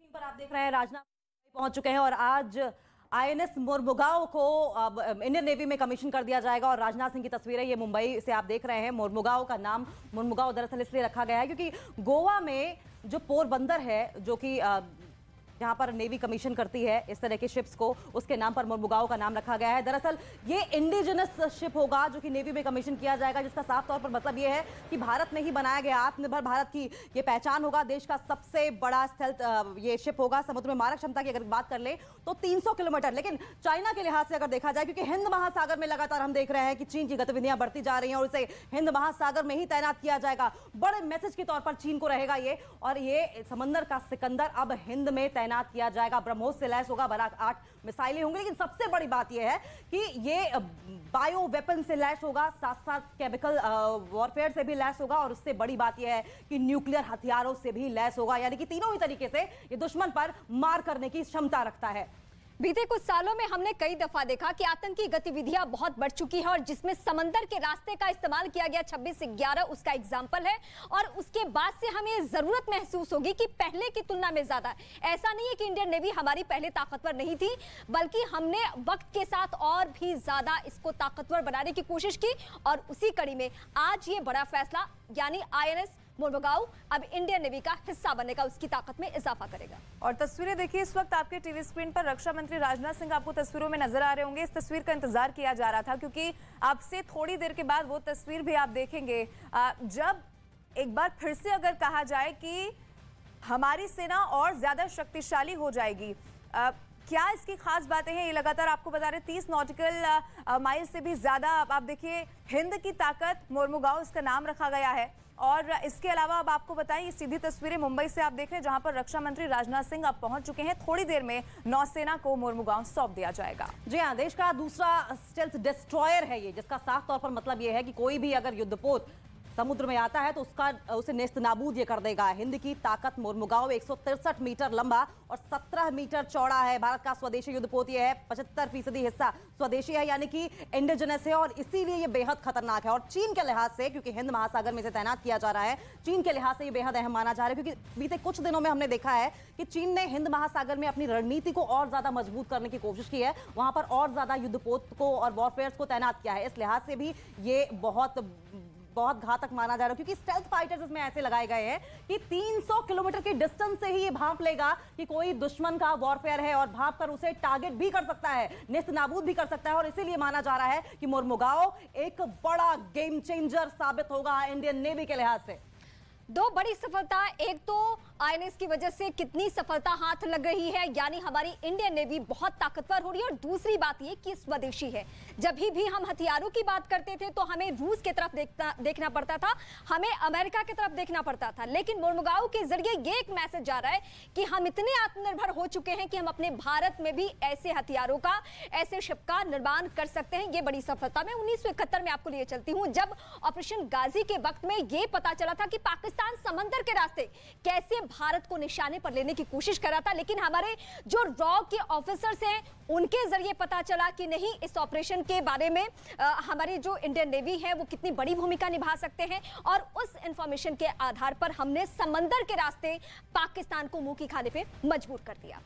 पर आप देख रहे हैं राजनाथ पहुंच चुके हैं और आज आईएनएस मोरमुगाओ को इंडियन नेवी में कमीशन कर दिया जाएगा। और राजनाथ सिंह की तस्वीरें ये मुंबई से आप देख रहे हैं। मोरमुगाओ का नाम मोरमुगाओ दरअसल इसलिए रखा गया है क्योंकि गोवा में जो पोरबंदर है, जो कि जहां पर नेवी कमीशन करती है इस तरह के शिप्स को, उसके नाम पर मोरमुगाओ का नाम रखा गया है। दरअसल ये इंडिजिनस शिप होगा जो कि नेवी में कमीशन किया जाएगा, जिसका साफ तौर पर मतलब ये है कि भारत में ही बनाया गया आत्मनिर्भर भारत की ये पहचान होगा। देश का सबसे बड़ा स्टेल्थ ये शिप होगा। समुद्र में मारक क्षमता की अगर बात कर ले तो 300 किलोमीटर, लेकिन चाइना के लिहाज से अगर देखा जाए, क्योंकि हिंद महासागर में लगातार हम देख रहे हैं कि चीन की गतिविधियां बढ़ती जा रही हैं और इसे हिंद महासागर में ही तैनात किया जाएगा। बड़े मैसेज के तौर पर चीन को रहेगा ये, और ये समंदर का सिकंदर अब हिंद में तैनात किया जाएगा। ब्रह्मोस से लैस होगा, बराक 8 मिसाइलें होंगी, लेकिन सबसे बड़ी बात यह है कि ये बायो वेपन से लैस होगा, साथ साथ केमिकल वॉरफेयर से भी लैस होगा, और उससे बड़ी बात यह है कि न्यूक्लियर हथियारों से भी लैस होगा। यानी कि तीनों ही तरीके से ये दुश्मन पर मार करने की क्षमता रखता है। बीते कुछ सालों में हमने कई दफा देखा कि आतंकी गतिविधियां बहुत बढ़ चुकी है और जिसमें समंदर के रास्ते का इस्तेमाल किया गया 26 से 11 उसका एग्जाम्पल है। और उसके बाद से हमें जरूरत महसूस होगी कि पहले की तुलना में ज्यादा, ऐसा नहीं है कि इंडियन नेवी हमारी पहले ताकतवर नहीं थी, बल्कि हमने वक्त के साथ और भी ज्यादा इसको ताकतवर बनाने की कोशिश की। और उसी कड़ी में आज ये बड़ा फैसला, यानी आईएनएस मोरमुगाओ अब इंडियन नेवी का हिस्सा बनने का, उसकी ताकत में इजाफा करेगा। और तस्वीरें देखिए, इस वक्त आपके टीवी स्क्रीन पर रक्षा मंत्री राजनाथ सिंह आपको तस्वीरों में नजर आ रहे होंगे। इस तस्वीर का इंतजार किया जा रहा था क्योंकि आपसे थोड़ी देर के बाद वो तस्वीर भी आप देखेंगे जब एक बार फिर से अगर कहा जाए कि हमारी सेना और ज्यादा शक्तिशाली हो जाएगी। क्या इसकी खास बातें हैं, ये लगातार आपको बता रहे। 30 नॉटिकल माइल से भी ज्यादा आप देखिए हिंद की ताकत, मोरमुगाओ इसका नाम रखा गया है। और इसके अलावा अब आपको बताएं, ये सीधी तस्वीरें मुंबई से आप देख रहे हैं जहां पर रक्षा मंत्री राजनाथ सिंह अब पहुंच चुके हैं। थोड़ी देर में नौसेना को मोरमुगाओ सौंप दिया जाएगा। जी हां, देश का दूसरा स्टेल्थ डिस्ट्रॉयर है ये, जिसका साफ तौर पर मतलब ये है कि कोई भी अगर युद्धपोत समुद्र में आता है तो उसे नेस्त नाबूद ये कर देगा। हिंद की ताकत मोरमुगाओ 163 मीटर लंबा और 17 मीटर चौड़ा है। भारत का स्वदेशी युद्धपोत ये है, 75% हिस्सा स्वदेशी है, यानी कि इंडिजिनस है, और इसीलिए ये बेहद खतरनाक है। और चीन के लिहाज से, क्योंकि हिंद महासागर में इसे तैनात किया जा रहा है, चीन के लिहाज से ये बेहद अहम माना जा रहा है, क्योंकि बीते कुछ दिनों में हमने देखा है कि चीन ने हिंद महासागर में अपनी रणनीति को और ज्यादा मजबूत करने की कोशिश की है। वहां पर और ज्यादा युद्धपोत को और वॉरफेयर्स को तैनात किया है। इस लिहाज से भी ये बहुत घातक माना जा रहा है, क्योंकि स्टेल्थ फाइटर्स इसमें ऐसे लगाए गए हैं कि 300 किलोमीटर की डिस्टेंस से ही ये भांप लेगा कि कोई दुश्मन का वॉरफेयर है, और भांप कर उसे टारगेट भी कर सकता है, नेस्त नाबूद भी कर सकता है। और इसीलिए माना जा रहा है कि मोरमुगाओ एक बड़ा गेम चेंजर साबित होगा इंडियन नेवी के लिहाज से। दो बड़ी सफलता, एक तो आईएनएस की वजह से कितनी सफलता हाथ लग रही है, यानी हमारी इंडियन नेवी बहुत ताकतवर हो रही है। और दूसरी बात ये कि स्वदेशी है। जब भी हम हथियारों की बात करते थे तो हमें रूस की तरफ देखना पड़ता था, हमें अमेरिका की तरफ देखना पड़ता था, लेकिन मोरमुगाओ के जरिए ये एक मैसेज जा रहा है कि हम इतने आत्मनिर्भर हो चुके हैं कि हम अपने भारत में भी ऐसे हथियारों का, ऐसे शिप का निर्माण कर सकते हैं। ये बड़ी सफलता। मैं 1971 में आपको लिए चलती हूँ, जब ऑपरेशन गाजी के वक्त में ये पता चला था कि पाकिस्तान समंदर के रास्ते कैसे भारत को निशाने पर लेने की कोशिश कर रहा था, लेकिन हमारे जो रॉ के ऑफिसर्स हैं उनके जरिए पता चला कि नहीं, इस ऑपरेशन के बारे में हमारी जो इंडियन नेवी है वो कितनी बड़ी भूमिका निभा सकते हैं। और उस इंफॉर्मेशन के आधार पर हमने समंदर के रास्ते पाकिस्तान को मुंह की खाने पे मजबूर कर दिया।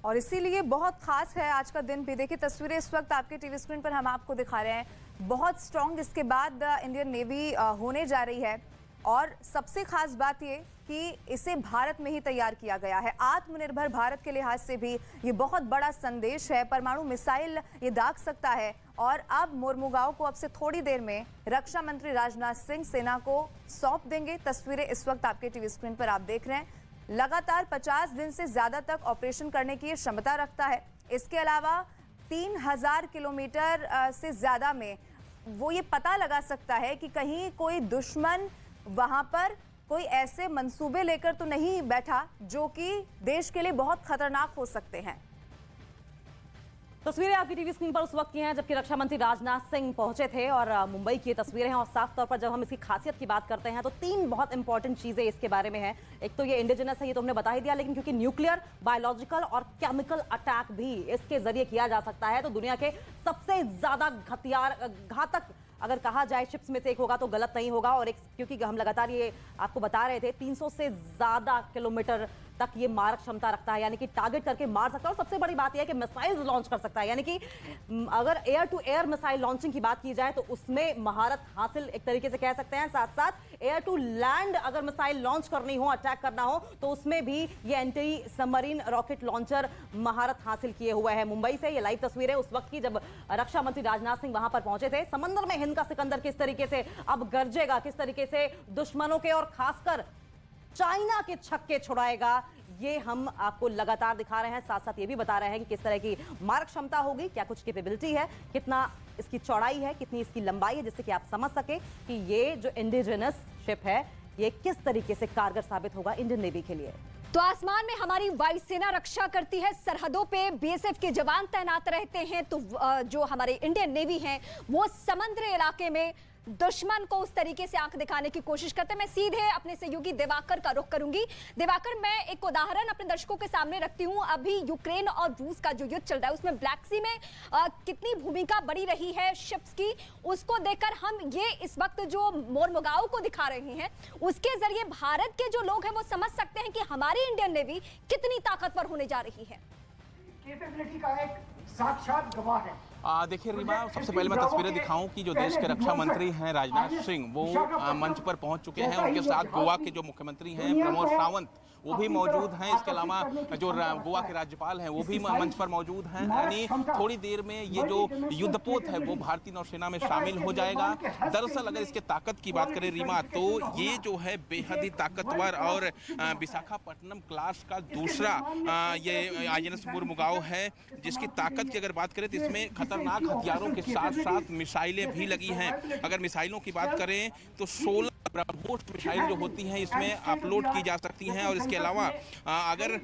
और इसीलिए बहुत खास है आज का दिन भी। देखिए तस्वीरें इस वक्त आपके टीवी स्क्रीन पर हम आपको दिखा रहे हैं, बहुत स्ट्रॉन्ग इसके बाद इंडियन नेवी होने जा रही है। और सबसे खास बात ये कि इसे भारत में ही तैयार किया गया है। आत्मनिर्भर भारत के लिहाज से भी ये बहुत बड़ा संदेश है। परमाणु मिसाइल ये दाग सकता है। और अब मोरमुगाओ को अब से थोड़ी देर में रक्षा मंत्री राजनाथ सिंह सेना को सौंप देंगे। तस्वीरें इस वक्त आपके टीवी स्क्रीन पर आप देख रहे हैं। लगातार 50 दिन से ज्यादा तक ऑपरेशन करने की क्षमता रखता है। इसके अलावा 3000 किलोमीटर से ज्यादा में वो ये पता लगा सकता है कि कहीं कोई दुश्मन वहां पर कोई ऐसे मंसूबे लेकर तो नहीं बैठा जो कि देश के लिए बहुत खतरनाक हो सकते हैं। तस्वीरें आपकी टीवी स्क्रीन पर उस वक्त की हैं जबकि रक्षा मंत्री राजनाथ सिंह पहुंचे थे, और मुंबई की तस्वीरें हैं। और साफ तौर पर जब हम इसकी खासियत की बात करते हैं तो 3 बहुत इंपॉर्टेंट चीजें इसके बारे में हैं। एक तो ये इंडिजिनस है, ये तो हमने बता ही दिया, लेकिन क्योंकि न्यूक्लियर, बायोलॉजिकल और केमिकल अटैक भी इसके जरिए किया जा सकता है, तो दुनिया के सबसे ज्यादा घातक अगर कहा जाए शिप्स में से एक होगा तो गलत नहीं होगा। और एक, क्योंकि हम लगातार ये आपको बता रहे थे, 300 से ज्यादा किलोमीटर तक ये मारक क्षमता रखता है, यानी कि टारगेट करके मार सकता है। और सबसे बड़ी बात यह है कि मिसाइल लॉन्च कर सकता है, यानी कि अगर air to air missile launching की बात की जाए तो उसमें महारत हासिल एक तरीके से कह सकते हैं। साथ साथ एयर टू लैंड अगर मिसाइल लॉन्च करनी हो, अटैक करना हो, तो उसमें भी ये एंटी सबमरीन रॉकेट लॉन्चर महारत हासिल किए हुए हैं। मुंबई से ये लाइव तस्वीरें उस वक्त की जब रक्षा मंत्री राजनाथ सिंह वहां पर पहुंचे थे। समंदर में हिंद का सिकंदर किस तरीके से अब गरजेगा, किस तरीके से दुश्मनों के और खासकर चाइना के छक्के छुड़ाएगा, ये हम आपको लगातार दिखा रहे हैं। साथ साथ ये भी बता रहे हैं कि किस तरह की मारक क्षमता होगी, क्या कुछ कैपेबिलिटी है, कितना इसकी चौड़ाई है, कितनी इसकी लंबाई है, जिससे कि आप समझ सके कि ये जो इंडिजिनस शिप है ये किस तरीके से कारगर साबित होगा इंडियन नेवी के लिए। तो आसमान में हमारी वायुसेना रक्षा करती है, सरहदों पे बीएसएफ के जवान तैनात रहते हैं, तो जो हमारे इंडियन नेवी हैं वो समुद्री इलाके में दुश्मन को उस तरीके से आंख दिखाने की कोशिश करते हैं। मैं सीधे अपने सहयोगी दिवाकर का रुख करूंगी। दिवाकर, मैं एक उदाहरण अपने दर्शकों के सामने रखती हूं। अभी यूक्रेन और रूस का जो युद्ध चल रहा है उसमें ब्लैक सी में कितनी भूमिका बड़ी रही है शिप्स की, उसको देखकर हम ये इस वक्त जो मोरमुगाओ को दिखा रहे हैं उसके जरिए भारत के जो लोग हैं वो समझ सकते हैं कि हमारी इंडियन नेवी कितनी ताकतवर होने जा रही है। कैपेबिलिटी का एक साक्षात गवाह है। देखिए रीमा, सबसे पहले मैं तस्वीरें दिखाऊं कि जो देश के रक्षा मंत्री हैं राजनाथ सिंह वो मंच पर पहुंच चुके हैं। उनके साथ गोवा के जो मुख्यमंत्री हैं प्रमोद सावंत वो भी मौजूद हैं। इसके अलावा जो गोवा के राज्यपाल हैं वो भी मंच पर मौजूद हैं। यानी थोड़ी देर में ये जो युद्धपोत है वो भारतीय नौसेना में शामिल हो जाएगा। दरअसल अगर इसके ताकत की बात करें रीमा, तो ये जो है बेहद ही ताकतवर और विशाखापट्टनम क्लास का दूसरा ये INS मोरमुगाओ है, जिसकी ताकत की अगर बात करें तो इसमें खतरनाक हथियारों के साथ साथ मिसाइलें भी लगी हैं। अगर मिसाइलों की बात करें तो 16 ब्रह्मोस मिसाइल जो होती हैं इसमें अपलोड की जा सकती हैं। और इसके अलावा अगर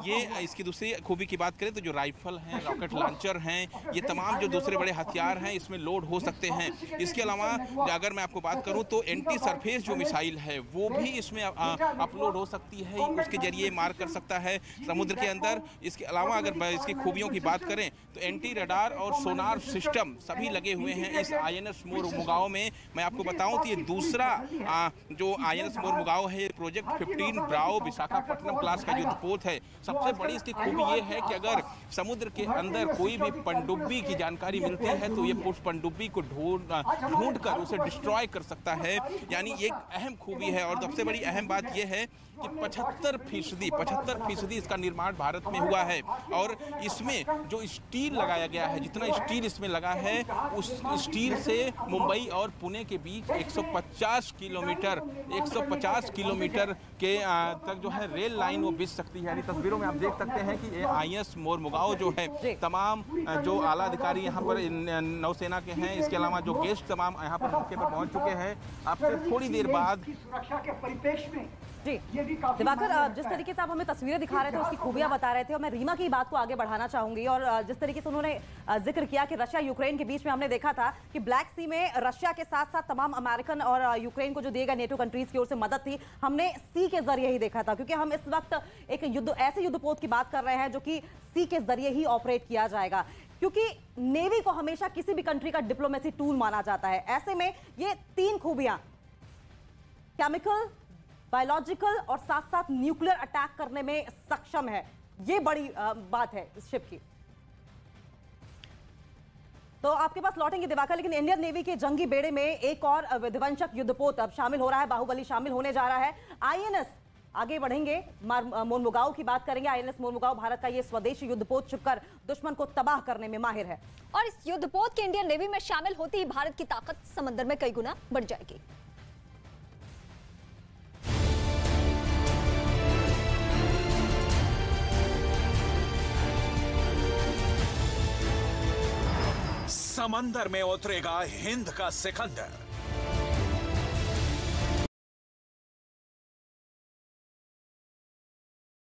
ये इसकी दूसरी खूबी की बात करें तो जो राइफल हैं, रॉकेट लॉन्चर हैं, ये तमाम जो दूसरे बड़े हथियार हैं इसमें लोड हो सकते हैं। इसके अलावा अगर मैं आपको बात करूं तो एंटी सरफेस जो मिसाइल है वो भी इसमें अपलोड हो सकती है, उसके जरिए मार कर सकता है समुद्र के अंदर। इसके अलावा अगर इसकी खूबियों की बात करें तो एंटी रडार और सोनार सिस्टम सभी लगे हुए हैं इस INS मोरमुगाओ में। मैं आपको बताऊं तो ये दूसरा जो INS मोरमुगाओ है प्रोजेक्ट 15 ब्रावो विशाखापट्टनम क्लास का युद्धपोत है। सबसे बड़ी इसकी खूबी ये है कि अगर समुद्र के अंदर कोई भी पनडुब्बी की जानकारी मिलती है तो ये उस पनडुब्बी को ढूंढ कर उसे डिस्ट्रॉय कर सकता है। यानी एक अहम खूबी है। और सबसे बड़ी अहम बात यह है कि 75% इसका निर्माण भारत में हुआ है। और इसमें जो स्टील लगाया गया है, जितना स्टील इसमें लगा है उस स्टील से मुंबई और पुणे के बीच 150 किलोमीटर के तक जो है रेल लाइन वो बिछ सकती है। यानी तस्वीरों में आप देख सकते हैं कि ये INS मोरमुगाओ जो है तमाम जो आला अधिकारी यहाँ पर नौसेना के हैं, इसके अलावा जो गेस्ट तमाम यहाँ पर मौके पर पहुँच चुके हैं। आपसे थोड़ी देर बाद सुरक्षा के परिप्रेक्ष्य में जी दिवाकर, जिस तरीके से आप हमें तस्वीरें दिखा रहे थे उसकी खूबियां बता रहे थे, और मैं रीमा की बात को आगे बढ़ाना चाहूंगी। और जिस तरीके से उन्होंने जिक्र किया कि रशिया यूक्रेन के बीच में हमने देखा था कि ब्लैक सी में रशिया के साथ साथ तमाम अमेरिकन और यूक्रेन को जो दिए गए नेटो कंट्रीज की ओर से मदद थी हमने सी के जरिए ही देखा था, क्योंकि हम इस वक्त एक ऐसे युद्धपोत की बात कर रहे हैं जो कि सी के जरिए ही ऑपरेट किया जाएगा, क्योंकि नेवी को हमेशा किसी भी कंट्री का डिप्लोमेसी टूल माना जाता है। ऐसे में ये तीन खूबियां, केमिकल, बायोलॉजिकल और साथ साथ न्यूक्लियर अटैक करने में सक्षम है, ये बड़ी बात है इस शिप की। तो आपके पास लौटेंगे दिवाकर, लेकिन इंडियन नेवी के जंगी बेड़े में एक और विध्वंसक युद्धपोत अब शामिल हो रहा है, बाहुबली शामिल होने जा रहा है INS। आगे बढ़ेंगे, मोरमुगाओ की बात करेंगे। INS मोरमुगाओ भारत का ये स्वदेशी युद्धपोत छिपकर दुश्मन को तबाह करने में माहिर है। और इस युद्धपोत के इंडियन नेवी में शामिल होते ही भारत की ताकत समंदर में कई गुना बढ़ जाएगी। समंदर में उतरेगा हिंद का सिकंदर।